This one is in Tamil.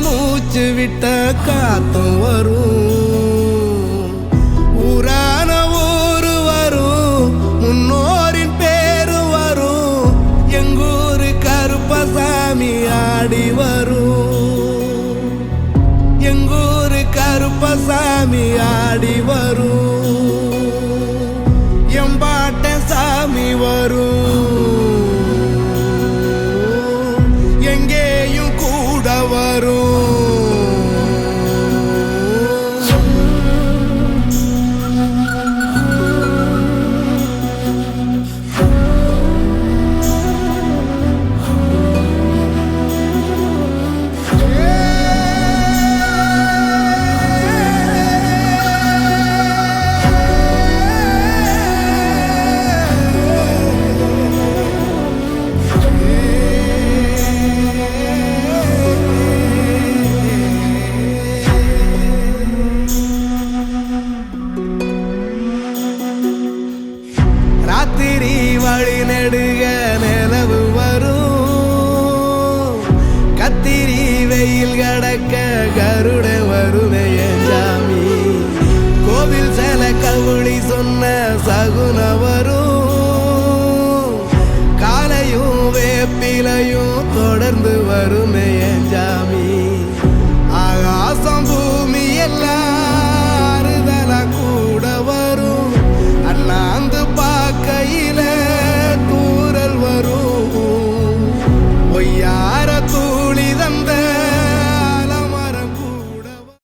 மூச்சு விட்ட காத்தும் வரும். ஊரான ஊரு வரும், முன்னோரின் பேரு வரும். எங்கூரு கருப்பசாமி ஆடி வரும். எங்கூரு கருப்பசாமி ஆடி வரும். எம்பாட்ட சாமி வரும். எங்கேயும் கூட வரும். ராத்திரி வழி நெடுக நிலவு வரும். கத்திரி வெயில் கடக்க கருட வருமே சாமி. கோவில் சில கவுளி சொன்ன சகுன வரும். காலையும் வேப்பிலையும் தொடர்ந்து வருமே சாமி. ஆகாசம் பூமி எல்லாம் கூட வரும். அண்ணாந்து பார்க்கையில